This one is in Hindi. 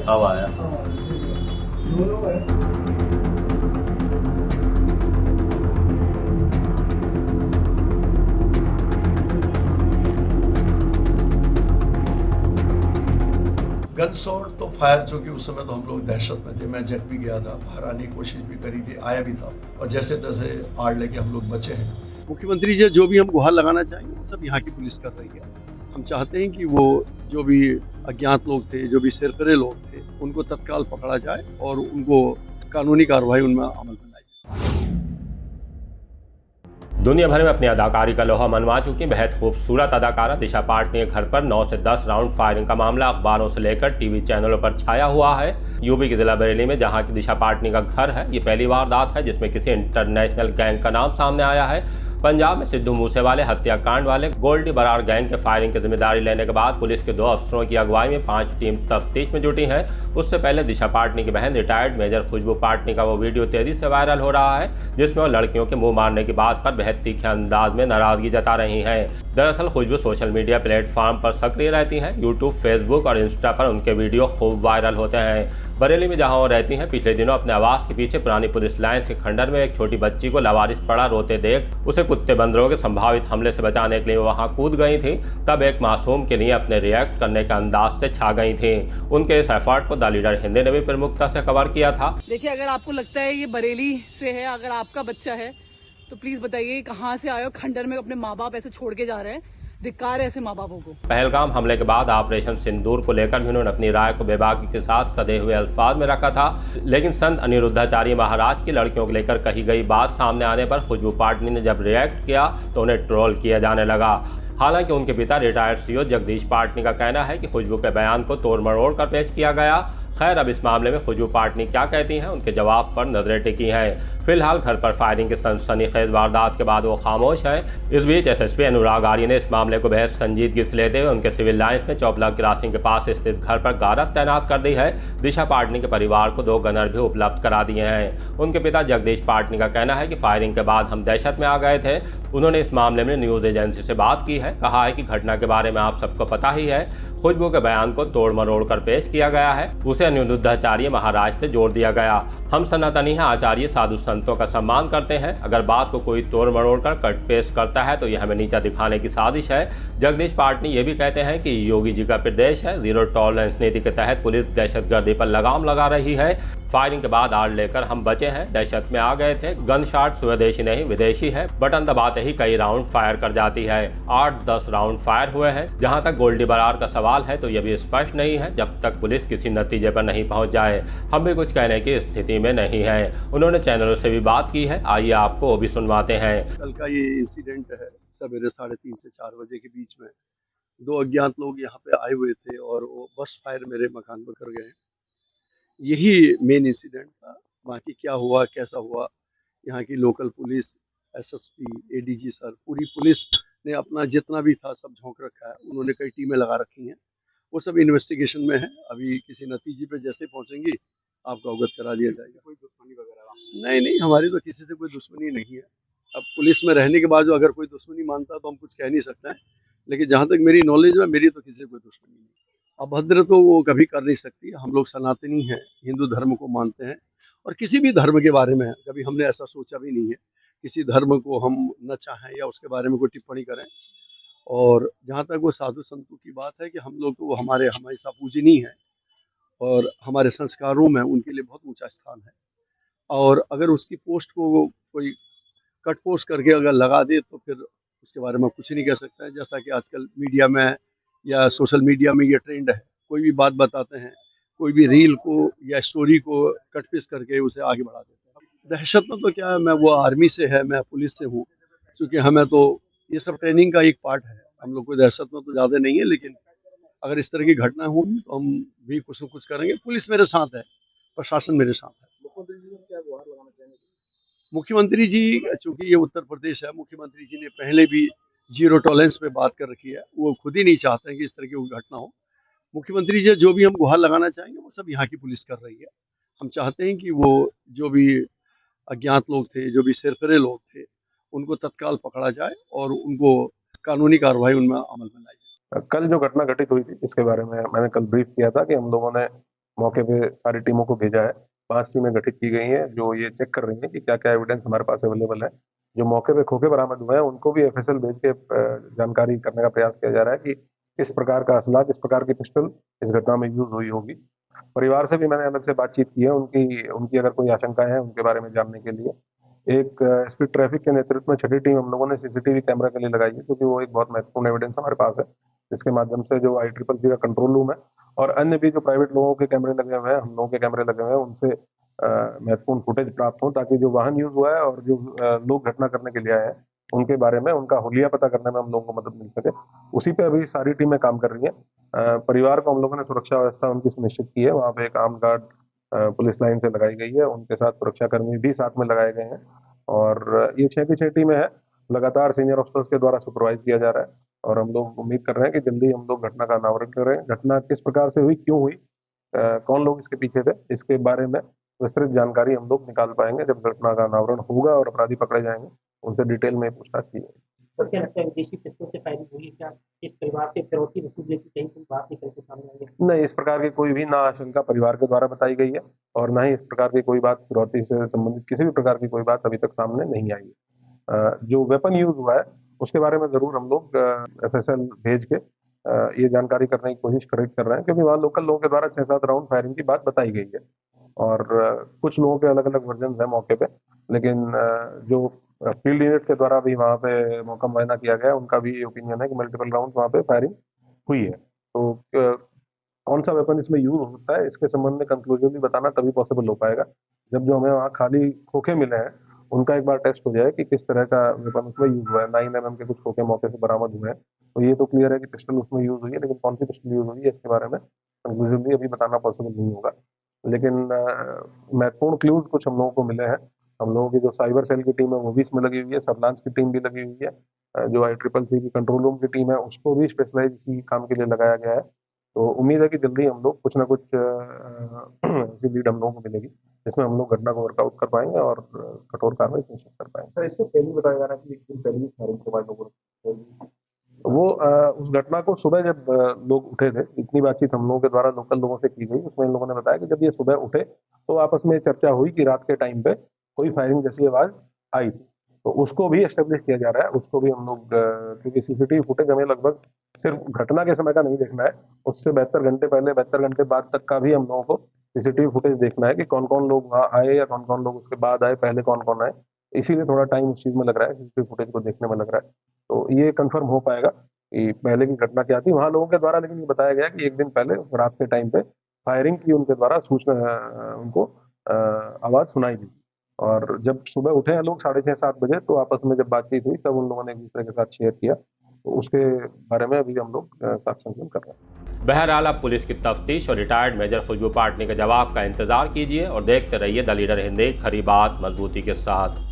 अब आया। गन शॉट तो फायर, चूंकि उस समय तो हम लोग दहशत में थे, मैं जग भी गया था, बाहर आने की कोशिश भी करी थी, आया भी था, और जैसे तैसे आड़ लेके हम लोग बचे हैं। मुख्यमंत्री जी जो भी हम गुहार लगाना चाहेंगे वो सब यहाँ की पुलिस कर रही है। हम चाहते हैं कि वो जो भी अज्ञात लोग थे, जो भी सिरफिरे लोग थे, उनको तत्काल पकड़ा जाए और उनको कानूनी कार्रवाई उनमें अमल में लाई जाए। दुनिया भर में अपनी अदाकारी का लोहा मनवा चुकी बेहद खूबसूरत अदाकारा दिशा पाटनी के घर पर 9 से 10 राउंड फायरिंग का मामला अखबारों से लेकर टीवी चैनलों पर छाया हुआ है। यूपी के जिला बरेली में जहां की दिशा पाटनी का घर है, ये पहली वारदात है जिसमें किसी इंटरनेशनल गैंग का नाम सामने आया है। पंजाब में सिद्धू मूसेवाले हत्याकांड वाले गोल्डी बरार गैंग के फायरिंग की जिम्मेदारी लेने के बाद पुलिस के 2 अफसरों की अगुवाई में 5 टीम तफ्तीश में जुटी है। उससे पहले दिशा पाटनी की बहन रिटायर्ड मेजर खुशबू पाटनी का वो वीडियो तेजी से वायरल हो रहा है जिसमें वो लड़कियों के मुंह मारने की बात पर बेहद तीखे अंदाज में नाराजगी जता रही हैं। दरअसल खुशबू सोशल मीडिया प्लेटफॉर्म पर सक्रिय रहती हैं। यूट्यूब, फेसबुक और इंस्टा पर उनके वीडियो खूब वायरल होते हैं। बरेली में जहां वो रहती हैं, पिछले दिनों अपने आवास के पीछे पुरानी पुलिस लाइन्स के खंडर में एक छोटी बच्ची को लावारिस पड़ा रोते देख उसे कुत्ते बंदरों के संभावित हमले से बचाने के लिए वहां कूद गई थी। तब एक मासूम के लिए अपने रिएक्ट करने के अंदाज से छा गई थी। उनके इस एफर्ट को द लीडर हिंदी ने भी प्रमुखता से कवर किया था। देखिए, अगर आपको लगता है ये बरेली से है, अगर आपका बच्चा है तो प्लीज बताइए कहाँ से आए हो। खंडर में अपने माँ बाप ऐसे छोड़ के जा रहे हैं, धिक्कार है ऐसे माँ बापों को। पहलगाम हमले के बाद ऑपरेशन सिंदूर को लेकर भी उन्होंने अपनी राय को बेबाकी के साथ सधे हुए अल्फाज में रखा था, लेकिन संत अनिरुद्धाचार्य महाराज की लड़कियों को लेकर कही गई बात सामने आने पर खुशबू पाटनी ने जब रिएक्ट किया तो उन्हें ट्रोल किया जाने लगा। हालांकि उनके पिता रिटायर्ड सीओ जगदीश पाटनी का कहना है कि खुशबू के बयान को तोड़ मरोड़ कर पेश किया गया। खैर, अब इस मामले में खुशबू पाटनी क्या कहती हैं, उनके जवाब पर नजरें टिकी हैं। फिलहाल घर पर फायरिंग की सनसनीखेज वारदात के बाद वो खामोश है। इस बीच एसएसपी अनुराग आर्य ने इस मामले को बेहद संजीदगी से लेते हुए उनके सिविल लाइन्स में चौपला क्रॉसिंग के पास स्थित घर पर गारद तैनात कर दी है। दिशा पाटनी के परिवार को 2 गनर भी उपलब्ध करा दिए हैं। उनके पिता जगदीश पाटनी का कहना है कि फायरिंग के बाद हम दहशत में आ गए थे। उन्होंने इस मामले में न्यूज एजेंसी से बात की है, कहा है कि घटना के बारे में आप सबको पता ही है। खुशबू के बयान को तोड़ मरोड़ कर पेश किया गया है, उसे अनिरुद्धाचार्य महाराज से जोड़ दिया गया। हम सनातनी हैं, आचार्य साधु संतों का सम्मान करते हैं। अगर बात को कोई तोड़ मरोड़ कर कट पेश करता है तो यह हमें नीचा दिखाने की साजिश है। जगदीश पाटनी ये भी कहते हैं कि योगी जी का प्रदेश है, जीरो टॉलरेंस नीति के तहत पुलिस दहशतगर्दी पर लगाम लगा रही है। फायरिंग के बाद आड़ लेकर हम बचे हैं, दहशत में आ गए थे। गन शॉट स्वदेशी नहीं विदेशी है, बटन दबाते ही कई राउंड फायर कर जाती है। 8-10 राउंड फायर हुए हैं। जहां तक गोल्डी बरार का सवाल है तो यह भी स्पष्ट नहीं है जब तक पुलिस किसी नतीजे पर नहीं पहुंच जाए। हम भी कुछ कहने की स्थिति में नहीं है। उन्होंने चैनलों से भी बात की है, आइए आपको वो भी सुनवाते हैं। कल का ये इंसिडेंट है, सवेरे 3:30 से 4 बजे के बीच में 2 अज्ञात लोग यहाँ पे आए हुए थे और वो बस फायर मेरे मकान पर कर गए। यही मेन इंसिडेंट था। बाकी क्या हुआ, कैसा हुआ, यहाँ की local police, SSP, ADG sir, पूरी पुलिस ने अपना जितना भी था सब झोंक रखा है। उन्होंने कई टीमें लगा रखी हैं, वो सब इन्वेस्टिगेशन में है। अभी किसी नतीजे पे जैसे पहुंचेंगी आपको अवगत करा दिया जाएगा। कोई दुश्मनी वगैरह नहीं, हमारी तो किसी से कोई दुश्मनी नहीं है। अब पुलिस में रहने के बाद जो अगर कोई दुश्मनी मानता तो हम कुछ कह नहीं सकते हैं, लेकिन जहाँ तक मेरी नॉलेज में मेरी तो किसी से कोई दुश्मनी नहीं। अभद्र तो वो कभी कर नहीं सकती। हम लोग सनातनी हैं, हिंदू धर्म को मानते हैं और किसी भी धर्म के बारे में कभी हमने ऐसा सोचा भी नहीं है किसी धर्म को हम न चाहें या उसके बारे में कोई टिप्पणी करें। और जहाँ तक वो साधु संतों की बात है कि हम लोग तो वो हमेशा पूजनीय है और हमारे संस्कारों में उनके लिए बहुत ऊंचा स्थान है। और अगर उसकी पोस्ट को कोई कट पोस्ट करके अगर लगा दे तो फिर उसके बारे में कुछ नहीं कह सकता है। जैसा कि आजकल मीडिया में या सोशल मीडिया में ये ट्रेंड है, कोई भी बात बताते हैं, कोई भी रील को या स्टोरी को कट पेस्ट करके उसे आगे बढ़ा देते हैं। दहशत में तो क्या है, मैं वो आर्मी से है, मैं पुलिस से हूँ, क्योंकि हमें तो ये सब ट्रेनिंग का एक पार्ट है। हम लोग को दहशत में तो ज़्यादा नहीं है, लेकिन अगर इस तरह की घटना होगी तो हम भी कुछ न कुछ करेंगे। पुलिस मेरे साथ है, प्रशासन मेरे साथ है। मुख्यमंत्री जी को क्या गुहार लगाना चाहेंगे? मुख्यमंत्री जी, चूंकि ये उत्तर प्रदेश है, मुख्यमंत्री जी ने पहले भी जीरो टॉलरेंस पे बात कर रखी है। वो खुद ही नहीं चाहते हैं कि इस तरह की कोई घटना हो। मुख्यमंत्री जी जो भी हम गुहार लगाना चाहेंगे वो सब यहाँ की पुलिस कर रही है। हम चाहते हैं कि वो जो भी अज्ञात लोग थे, जो भी सिरफिरे लोग थे, उनको तत्काल पकड़ा जाए और उनको कानूनी कार्रवाई उनमें अमल में लाई जाए। कल जो घटना घटित हुई थी इसके बारे में मैंने कल ब्रीफ किया था कि हम लोगों ने मौके पे सारी टीमों को भेजा है। 5 टीमें गठित की गई हैं जो ये चेक कर रही हैं कि क्या क्या एविडेंस हमारे पास अवेलेबल है। जो मौके पे खोखे बरामद हुए हैं उनको भी एफएसएल भेज के जानकारी करने का प्रयास किया जा रहा है कि किस प्रकार का असला, किस प्रकार की पिस्टल इस घटना में यूज हुई होगी। परिवार से भी मैंने अलग से बातचीत की है, उनकी अगर कोई आशंकाएं हैं उनके बारे में जानने के लिए। एक एसपी ट्रैफिक के नेतृत्व में 6ठी टीम हम लोगों ने सीसीटीवी कैमरा के लिए लगाई है, क्योंकि वो एक बहुत महत्वपूर्ण एविडेंस हमारे पास है, जिसके माध्यम से जो ICCC का कंट्रोल रूम है और अन्य भी जो प्राइवेट लोगों के कैमरे लगे हुए हैं, हम लोगों के कैमरे लगे हुए हैं, उनसे महत्वपूर्ण फुटेज प्राप्त हो, ताकि जो वाहन यूज हुआ है और जो लोग घटना करने के लिए आए हैं उनके बारे में उनका हुलिया पता करने में हम लोगों को मदद मिल सके। उसी पे अभी सारी टीमें काम कर रही हैं। परिवार को हम लोगों ने सुरक्षा व्यवस्था उनकी सुनिश्चित की है। वहाँ पे एक आर्म गार्ड पुलिस लाइन से लगाई गई है, उनके साथ सुरक्षाकर्मी भी साथ में लगाए गए हैं और ये 6 की 6 टीमें हैं। लगातार सीनियर ऑफिसर्स के द्वारा सुपरवाइज किया जा रहा है और हम लोग उम्मीद कर रहे हैं कि जल्दी हम लोग घटना का अनावरण करें। घटना किस प्रकार से हुई, क्यों हुई, कौन लोग इसके पीछे थे, इसके बारे में विस्तृत जानकारी हम लोग निकाल पाएंगे जब घटना का अनावरण होगा और अपराधी पकड़े जाएंगे, उनसे डिटेल में पूछताछ की जाएगी। सर, क्या लगता है विदेशी पिस्तौल से फायरिंग हुई है? क्या इस परिवार के फिरौती वसूलने की कहीं कोई बात निकल के सामने आई है? नहीं, इस प्रकार की कोई भी ना आशंका परिवार के द्वारा बताई गई है और ना ही इस प्रकार की कोई बात फिरौती से संबंधित किसी भी प्रकार की कोई बात अभी तक सामने नहीं आई है। जो वेपन यूज हुआ है उसके बारे में जरूर हम लोग एफएसएल भेज के ये जानकारी करने की कोशिश कर रहे हैं, क्योंकि वहाँ लोकल लोगों के द्वारा 6-7 राउंड फायरिंग की बात बताई गई है और कुछ लोगों के अलग अलग वर्जन है मौके पे, लेकिन जो फील्ड यूनिट के द्वारा भी वहाँ पे मौका मुआयना किया गया, उनका भी ओपिनियन है कि मल्टीपल राउंड वहाँ पे फायरिंग हुई है। तो कौन सा वेपन इसमें यूज होता है इसके संबंध में कंक्लूसिवली बताना तभी पॉसिबल हो पाएगा जब जो हमें वहाँ खाली खोखे मिले हैं उनका एक बार टेस्ट हो जाए कि किस तरह का वेपन उसमें यूज हुआ है। 9mm के कुछ खोखे मौके से बरामद हुए हैं, तो ये तो क्लियर है कि पिस्टल उसमें यूज हुई है, लेकिन कौन सी पिस्टल यूज हुई है इसके बारे में कंक्लूसिवली अभी बताना पॉसिबल नहीं होगा। लेकिन महत्वपूर्ण क्लूज कुछ हम लोगों को मिले हैं। हम लोगों की जो साइबर सेल की टीम है वो भी इसमें लगी हुई है, सर्विलांस की टीम भी लगी हुई है, जो ICCC की कंट्रोल रूम की टीम है उसको भी स्पेशलाइज इसी काम के लिए लगाया गया है। तो उम्मीद है कि जल्दी हम लोग कुछ ना कुछ ऐसी लीड हम लोगों को मिलेगी जिसमें हम लोग घटना को वर्कआउट कर पाएंगे और कठोर कार्रवाई सुनिश्चित कर पाएंगे। सर, इससे पहले बताया जा रहा है कि एक दिन पहले ही फायरिंग के बाद लोगों ने वो उस घटना को सुबह जब लोग उठे थे, इतनी बातचीत हम लोगों के द्वारा लोकल लोगों से की गई, उसमें इन लोगों ने बताया कि जब ये सुबह उठे तो आपस में चर्चा हुई कि रात के टाइम पे कोई फायरिंग जैसी आवाज आई, तो उसको भी एस्टेब्लिश किया जा रहा है। उसको भी हम लोग क्योंकि सीसीटीवी फुटेज हमें लगभग सिर्फ घटना के समय का नहीं देखना है, उससे 72 घंटे पहले 72 घंटे बाद तक का भी हम लोगों को सीसीटीवी फुटेज देखना है कि कौन कौन लोग वहाँ आए या कौन कौन लोग उसके बाद आए, पहले कौन कौन आए। इसीलिए थोड़ा टाइम उस चीज में लग रहा है, सीसीटीवी फुटेज को देखने में लग रहा है। तो ये कंफर्म हो पाएगा कि पहले की घटना क्या थी वहाँ लोगों के द्वारा, लेकिन ये बताया गया कि एक दिन पहले रात के टाइम पे फायरिंग की उनके द्वारा सूचना उनको आवाज सुनाई दी और जब सुबह उठे हैं लोग 6:30-7 बजे तो आपस में जब बातचीत हुई तब उन लोगों ने एक दूसरे के साथ शेयर किया, तो उसके बारे में अभी हम लोग साक्ष्य संकलन कर रहे हैं। बहरहाल अब पुलिस की तफ्तीश और रिटायर्ड मेजर खुशबू पाटनी के जवाब का इंतजार कीजिए और देखते रहिए द लीडर हिंद, खरी बात मजबूती के साथ।